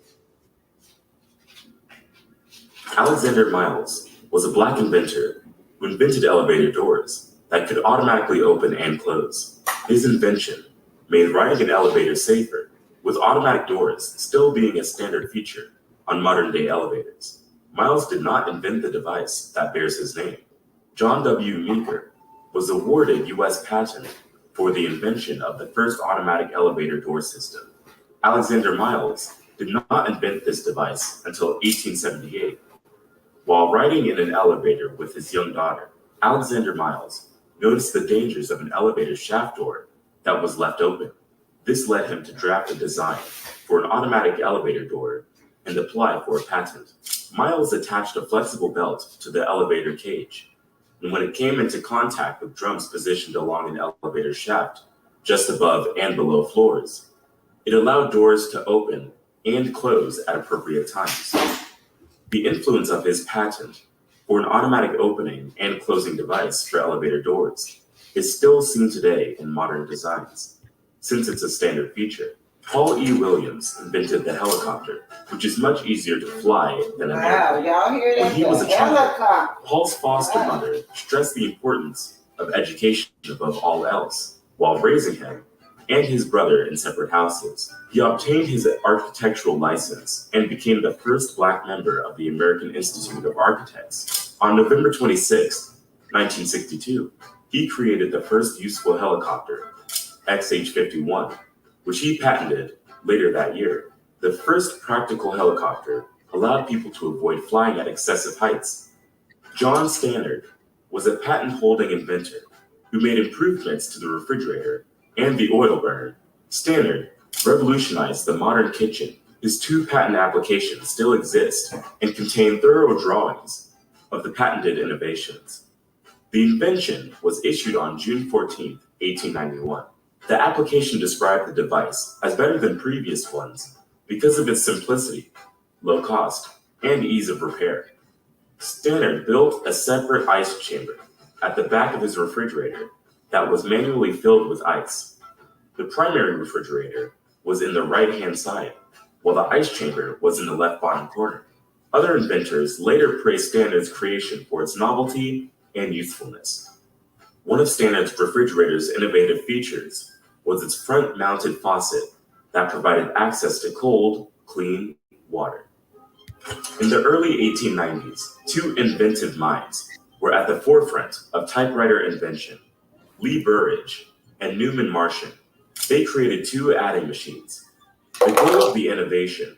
Alexander Miles was a black inventor who invented elevator doors that could automatically open and close. His invention made riding an elevator safer, with automatic doors still being a standard feature on modern-day elevators. Miles did not invent the device that bears his name. John W. Meeker was awarded U.S. patent for the invention of the first automatic elevator door system. Alexander Miles did not invent this device until 1878. While riding in an elevator with his young daughter, Alexander Miles noticed the dangers of an elevator shaft door that was left open. This led him to draft a design for an automatic elevator door and apply for a patent. Miles attached a flexible belt to the elevator cage, and when it came into contact with drums positioned along an elevator shaft, just above and below floors, it allowed doors to open and close at appropriate times. The influence of his patent for an automatic opening and closing device for elevator doors is still seen today in modern designs, since it's a standard feature. Paul E. Williams invented the helicopter, which is much easier to fly than an airplane. Y'all hear that? When he was a child, Helicopter. Paul's foster mother stressed the importance of education above all else. While raising him and his brother in separate houses, he obtained his architectural license and became the first black member of the American Institute of Architects. On November 26, 1962, he created the first useful helicopter, XH-51, which he patented later that year. The first practical helicopter allowed people to avoid flying at excessive heights. John Stannard was a patent-holding inventor who made improvements to the refrigerator and the oil burner. Stannard revolutionized the modern kitchen. His 2 patent applications still exist and contain thorough drawings of the patented innovations. The invention was issued on June 14, 1891. The application described the device as better than previous ones because of its simplicity, low cost, and ease of repair. Stannard built a separate ice chamber at the back of his refrigerator that was manually filled with ice. The primary refrigerator was in the right-hand side, while the ice chamber was in the left bottom corner. Other inventors later praised Stannard's creation for its novelty and usefulness. One of Stannard's refrigerator's innovative features was its front-mounted faucet that provided access to cold, clean water. In the early 1890s, 2 inventive minds were at the forefront of typewriter invention: Lee Burridge and Newman Martian. They created 2 adding machines. The goal of the innovation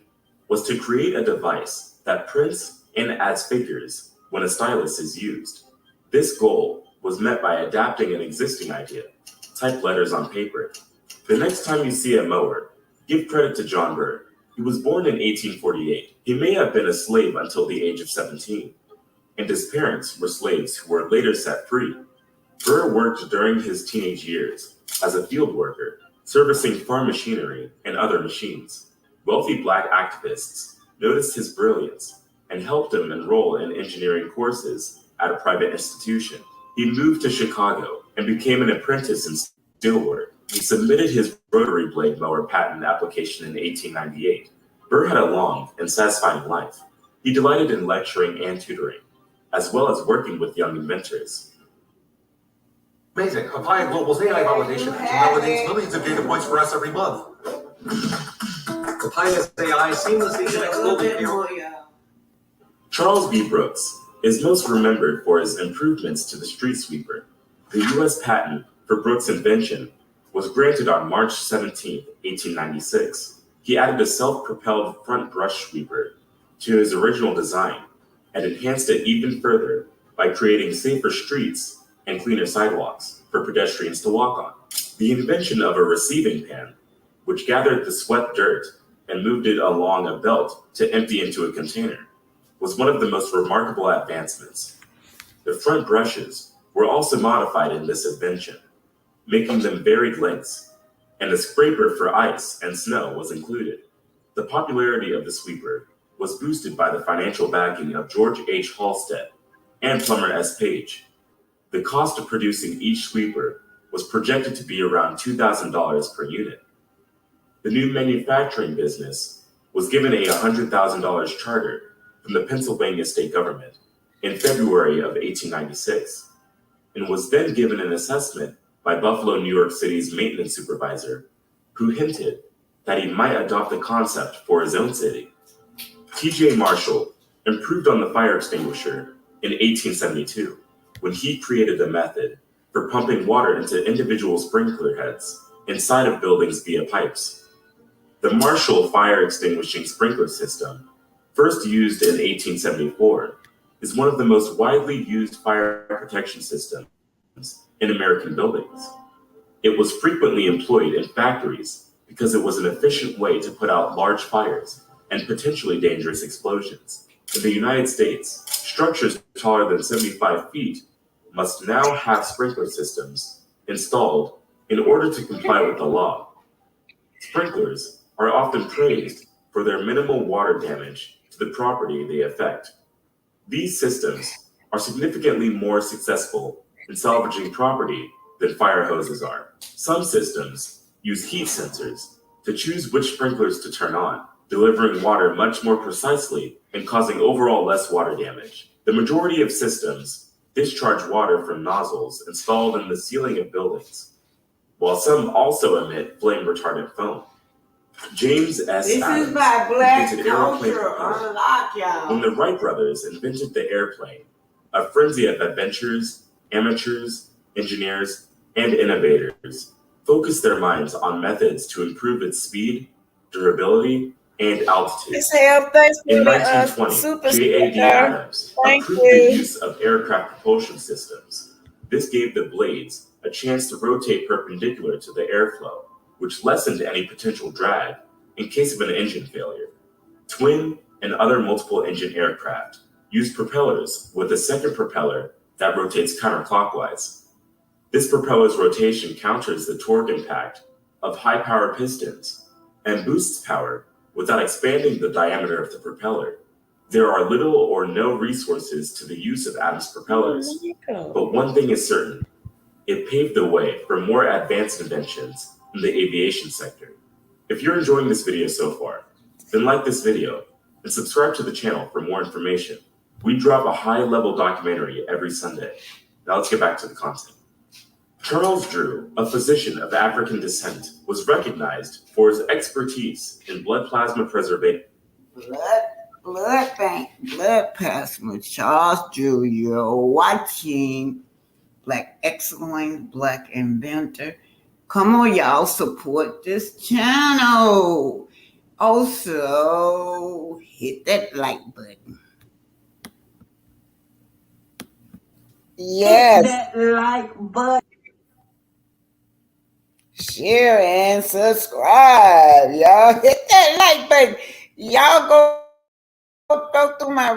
was to create a device that prints and adds figures when a stylus is used. This goal was met by adapting an existing idea: type letters on paper. The next time you see a mower, give credit to John Burr. He was born in 1848. He may have been a slave until the age of 17, and his parents were slaves who were later set free. Burr worked during his teenage years as a field worker, servicing farm machinery and other machines. Wealthy black activists noticed his brilliance and helped him enroll in engineering courses at a private institution. He moved to Chicago and became an apprentice in steelwork. He submitted his rotary blade mower patent application in 1898. Burr had a long and satisfying life. He delighted in lecturing and tutoring, as well as working with young inventors. Amazing. Applying Global's AI validation engine validates millions of data points for us every month. Applying this AI seamlessly connects global. Charles B. Brooks is most remembered for his improvements to the street sweeper. The U.S. patent for Brooks' invention was granted on March 17, 1896. He added a self-propelled front brush sweeper to his original design and enhanced it even further by creating safer streets and cleaner sidewalks for pedestrians to walk on. The invention of a receiving pan, which gathered the swept dirt and moved it along a belt to empty into a container, was one of the most remarkable advancements. The front brushes were also modified in this invention, making them varied lengths and a scraper for ice and snow was included. The popularity of the sweeper was boosted by the financial backing of George H. Halstead and Plummer S. Page. The cost of producing each sweeper was projected to be around $2,000 per unit. The new manufacturing business was given a $100,000 charter from the Pennsylvania state government in February of 1896 and was then given an assessment by Buffalo, New York City's maintenance supervisor, who hinted that he might adopt the concept for his own city. T.J. Marshall improved on the fire extinguisher in 1872 when he created a method for pumping water into individual sprinkler heads inside of buildings via pipes. The Marshall fire extinguishing sprinkler system, first used in 1874, is one of the most widely used fire protection systems in American buildings. It was frequently employed in factories because it was an efficient way to put out large fires and potentially dangerous explosions. In the United States, structures taller than 75 feet must now have sprinkler systems installed in order to comply with the law. Sprinklers are often praised for their minimal water damage to the property they affect. These systems are significantly more successful in salvaging property than fire hoses are. Some systems use heat sensors to choose which sprinklers to turn on, delivering water much more precisely and causing overall less water damage. The majority of systems discharge water from nozzles installed in the ceiling of buildings, while some also emit flame retardant foam. James S. This Adams is my black invented airplane culture. propellers. Unlock y'all. When the Wright brothers invented the airplane, a frenzy of adventurers, amateurs, engineers, and innovators focused their minds on methods to improve its speed, durability, and altitude. In 1920, J.A.D. Adams approved the use of aircraft propulsion systems. This gave the blades a chance to rotate perpendicular to the airflow, which lessened any potential drag in case of an engine failure. Twin and other multiple engine aircraft use propellers with a second propeller that rotates counterclockwise. This propeller's rotation counters the torque impact of high-power pistons and boosts power without expanding the diameter of the propeller. There are little or no resources to the use of Adams propellers, but one thing is certain: it paved the way for more advanced inventions in the aviation sector. If you're enjoying this video so far, then like this video and subscribe to the channel for more information. We drop a high-level documentary every Sunday. Now let's get back to the content. Charles Drew, a physician of African descent, was recognized for his expertise in blood plasma preservation. Blood bank, blood plasma. Charles Drew, you're watching Black Excellence, Black Inventor. Come on, y'all, support this channel. Also, hit that like button. Yes. Hit that like button. Share and subscribe, y'all. Hit that like button. Y'all go through my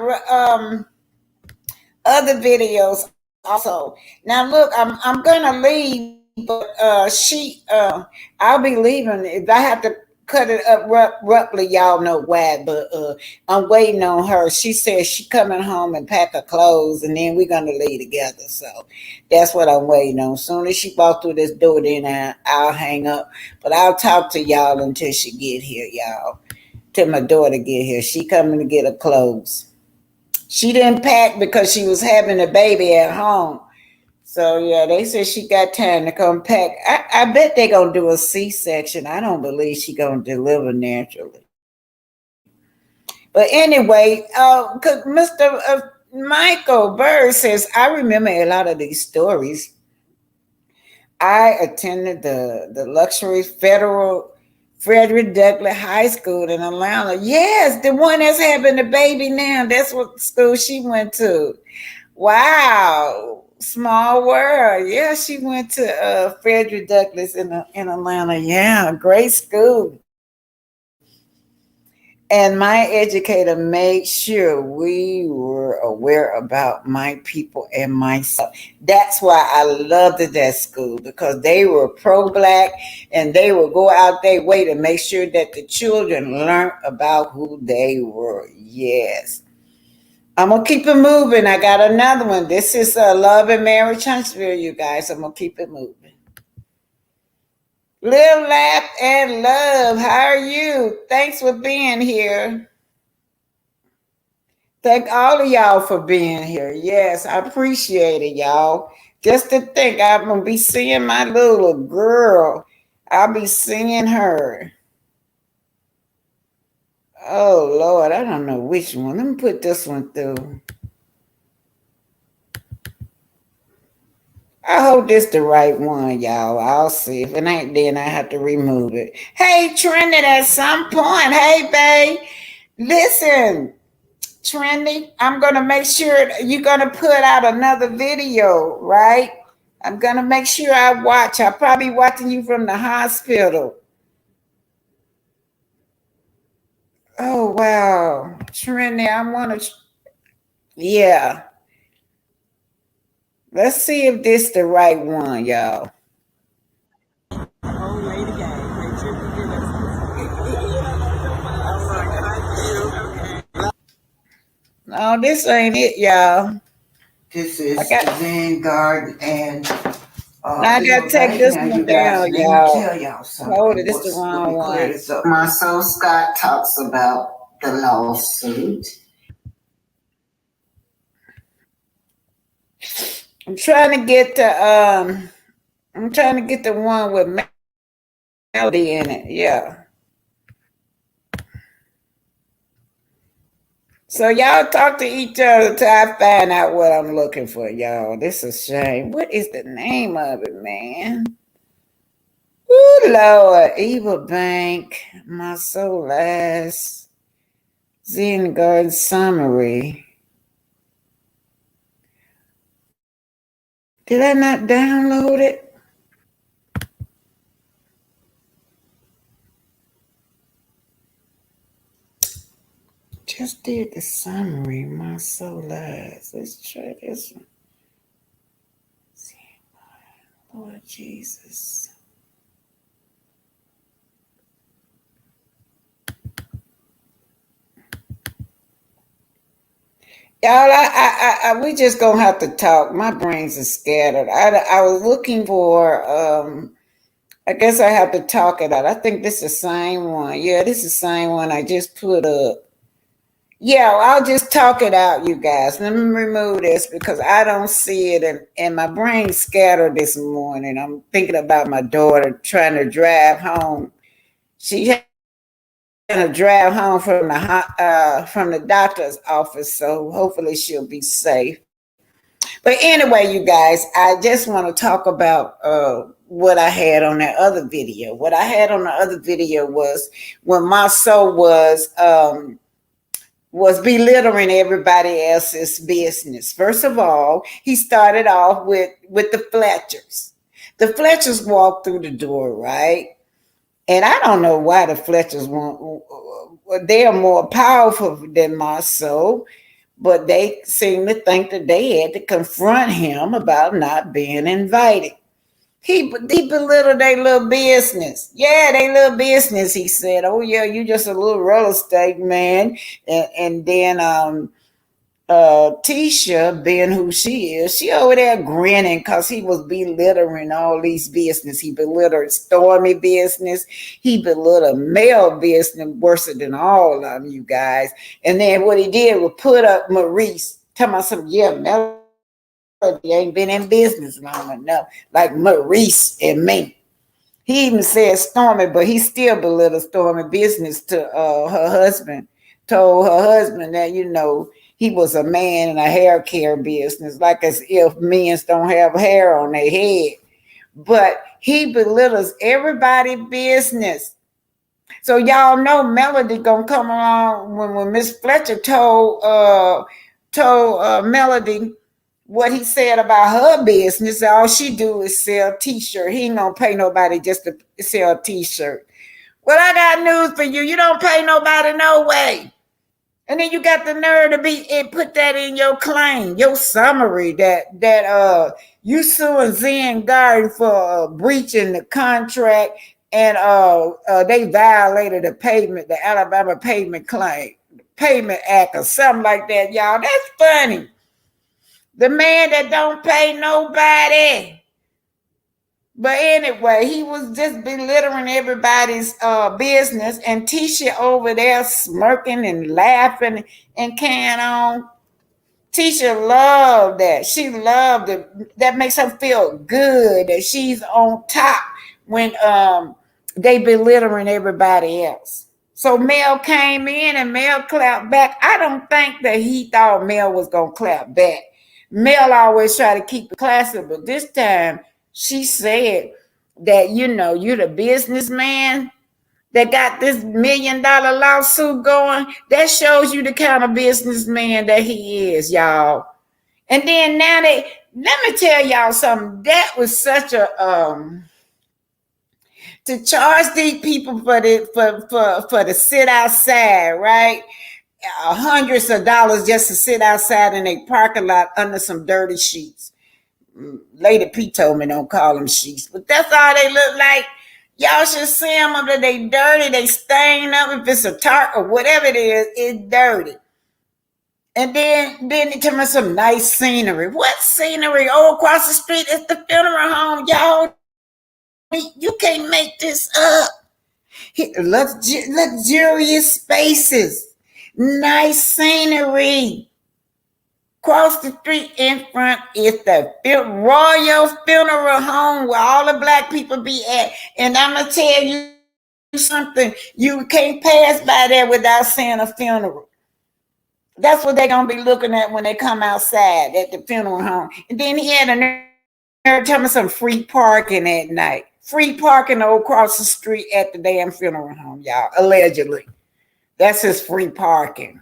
other videos also. Now look, I'm gonna leave, but I'll be leaving. If I have to cut it up abruptly, y'all know why. But I'm waiting on her. She says she coming home and pack her clothes, and then we're gonna leave together. So that's what I'm waiting on. As soon as she walks through this door, then I'll hang up. But I'll talk to y'all until she get here, y'all. Till my daughter get here. She coming to get her clothes. She didn't pack because she was having a baby at home. So yeah, they said she got time to come pack. I bet they're gonna do a C-section. I don't believe she gonna deliver naturally. But anyway, cause Mr. Michael Bird says, I remember a lot of these stories. I attended the luxury Frederick Douglass High School in Atlanta. Yes, the one that's having a baby now. That's what school she went to. Wow. Small world. Yeah, she went to Frederick Douglass in Atlanta. Yeah, great school. And my educator made sure we were aware about my people and myself. That's why I loved it at school, because they were pro-black and they would go out their way to make sure that the children learned about who they were. Yes. I'm going to keep it moving. I got another one. This is Love and Marriage Huntsville, you guys. I'm going to keep it moving. Live, laugh, and love. How are you? Thanks for being here. Thank all of y'all for being here. Yes, I appreciate it, y'all. Just to think, I'm going to be seeing my little girl. I'll be seeing her. Oh, Lord, I don't know which one. Let me put this one through. I hope this the right one, y'all. I'll see. If it ain't, then I have to remove it. Hey, Trinity, at some point. Hey, babe. Listen, Trinity, I'm going to make sure you're going to put out another video, right? I'm going to make sure I watch. I'll probably be watching you from the hospital. Oh, wow. Trinity, I want to, yeah. Let's see if this the right one, y'all. Oh, lady gang. Make sure you get it. No, this ain't it, y'all. This is the Vanguard, and I gotta take this one down, y'all. tell y'all something. Hold it, this the wrong one. Marsau Scott talks about the lawsuit. I'm trying to get the one with Melody in it. Yeah. So y'all talk to each other till I find out what I'm looking for, y'all. This is a shame. What is the name of it, man? Ooh, Lord. Evil Bank. My soul last. Zen Garden Summary. Did I not download it? Just did the summary. My soul last. Let's try this one. Lord Jesus. Y'all, we just gonna have to talk. My brains are scattered. I was looking for, I guess I have to talk it out. I think this is the same one. Yeah, this is the same one I just put up. Yeah, I'll just talk it out, you guys. Let me remove this because I don't see it, and my brain's scattered this morning. I'm thinking about my daughter trying to drive home. She had to drive home from the doctor's office, so hopefully she'll be safe. But anyway, you guys, I just want to talk about what I had on that other video. What I had on the other video was when my soul was belittling everybody else's business. First of all, he started off with the Fletchers. The Fletchers walked through the door, right? And I don't know why the Fletchers they are more powerful than Marceau, but they seem to think that they had to confront him about not being invited. He belittled their little business. Yeah, their little business, he said. Oh, yeah, you just a little real estate man. And then Tisha, being who she is, she over there grinning because he was belittling all these business. He belittled Stormy business. He belittled Mel business worse than all of them, you guys. And then what he did was put up Maurice, tell me something, yeah, Melody ain't been in business long enough, like Maurice and me. He even said Stormy, but he still belittled Stormy business to her husband. Told her husband that, he was a man in a hair care business, like as if men don't have hair on their head. But he belittles everybody business. So y'all know Melody gonna come along when Miss Fletcher told Melody what he said about her business. All she do is sell t-shirt. He ain't gonna pay nobody just to sell a t-shirt. Well, I got news for you. You don't pay nobody no way. And then you got the nerve to be and put that in your claim, your summary that you suing Zen Garden for breaching the contract and they violated the Alabama Payment Act or something like that, y'all. That's funny. The man that don't pay nobody. But anyway, he was just belittling everybody's business, and Tisha over there smirking and laughing and carrying on. Tisha loved that. She loved it. That makes her feel good that she's on top when they belittling everybody else. So Mel came in and Mel clapped back. I don't think that he thought Mel was gonna clap back. Mel always try to keep it classy, but this time she said that you're the businessman that got this $1 million lawsuit going. That shows you the kind of businessman that he is, y'all. And then now let me tell y'all something. That was such a to charge these people for the sit outside, right? Hundreds of dollars just to sit outside in a parking lot under some dirty sheets. Lady P told me don't call them sheets, but that's all they look like. Y'all should see them under they dirty, they stain up. If it's a tarp or whatever it is, it's dirty. And then they tell me some nice scenery. What scenery? Oh, across the street is the funeral home, y'all. You can't make this up. Luxurious spaces, nice scenery. Across the street in front is the Royal Funeral Home where all the black people be at. And I'm going to tell you something. You can't pass by there without seeing a funeral. That's what they're going to be looking at when they come outside at the funeral home. And then he had a nerve telling me some free parking at night. Free parking across the street at the damn funeral home, y'all, allegedly. That's his free parking.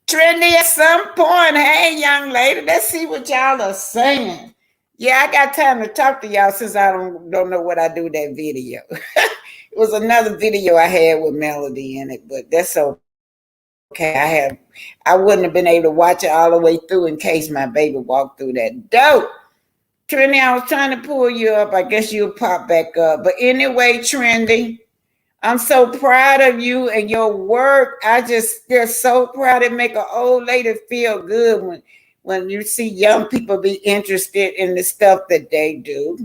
Trendy at some point. Hey, young lady, let's see what y'all are saying. Yeah, I got time to talk to y'all since I don't know what I do with that video. It was another video I had with Melody in it, but that's okay. I wouldn't have been able to watch it all the way through in case my baby walked through that door. Trendy, I was trying to pull you up. I guess you'll pop back up. But anyway, Trendy, I'm so proud of you and your work. They're so proud. It make an old lady feel good when you see young people be interested in the stuff that they do.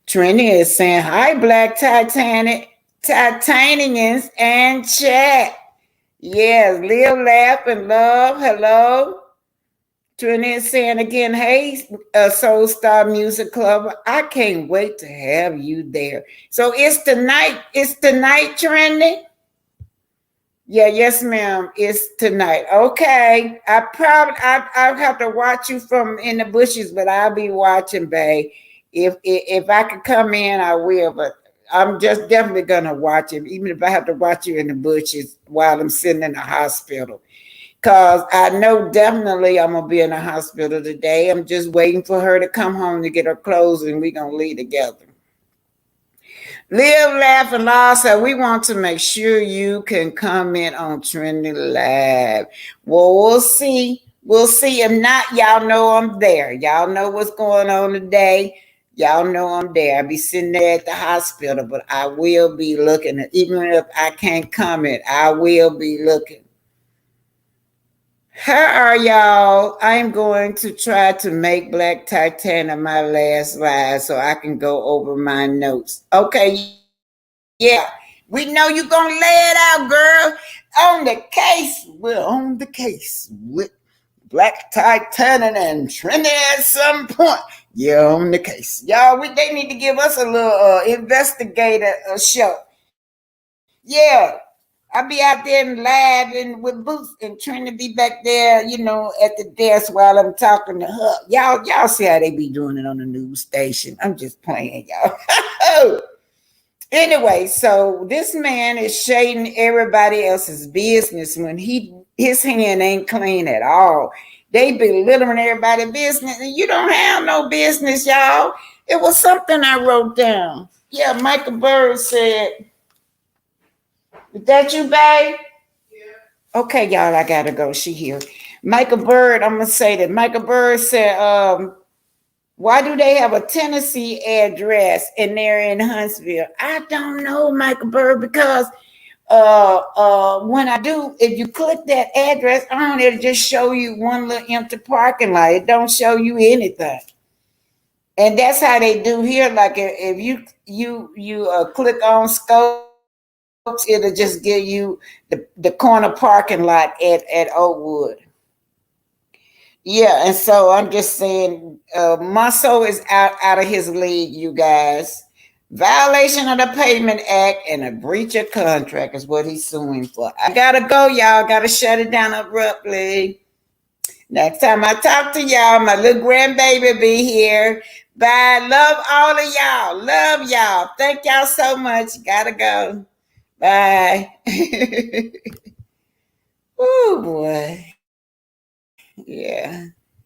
Trini is saying, hi, Black Titanians and chat. Yes, live, laugh, and love. Hello. Trini is saying again, hey, Soul Star Music Club. I can't wait to have you there. So it's tonight. It's tonight, Trini? Yeah, yes, ma'am. It's tonight. Okay. I'll have to watch you from in the bushes, but I'll be watching, babe. If I could come in, I will, but I'm just definitely gonna watch him, even if I have to watch you in the bushes while I'm sitting in the hospital. Cause I know definitely I'm gonna be in the hospital today. I'm just waiting for her to come home to get her clothes and we're gonna leave together. Live, laugh, and laugh. So we want to make sure you can comment on Trinity Live. Well, we'll see. We'll see. If not, y'all know I'm there. Y'all know what's going on today. Y'all know I'm there. I'll be sitting there at the hospital, but I will be looking. Even if I can't comment, I will be looking. How are y'all? I'm going to try to make Black Titanium my last slide so I can go over my notes. Okay, yeah. We know you're going to lay it out, girl. On the case. We're on the case with Black Titanium and Trinity at some point. Yeah, on the case. Y'all, they need to give us a little investigator show. Yeah. I'll be out there and live and with Boots and trying to be back there, at the desk while I'm talking to her. Y'all see how they be doing it on the news station. I'm just playing, y'all. Anyway, so this man is shading everybody else's business when his hand ain't clean at all. They belittling everybody's business, and you don't have no business, y'all. It was something I wrote down. Yeah, Michael Bird said, Is that you, babe? Okay, y'all, I gotta go. She here. Michael Bird, I'm gonna say that. Michael Bird said, why do they have a Tennessee address and they're in Huntsville? I don't know, Michael Bird, because when I do, if you click that address on, it'll just show you one little empty parking lot. It don't show you anything. And that's how they do here. Like if you click on scopes, it'll just give you the corner parking lot at Oakwood. Yeah, and so I'm just saying, Marsau is out of his league, you guys. Violation of the Payment Act and a breach of contract is what he's suing for. I gotta go, y'all. Gotta shut it down abruptly. Next time I talk to y'all, my little grandbaby be here. Bye. Love all of y'all. Love y'all. Thank y'all so much. Gotta go. Bye. Oh boy. Yeah.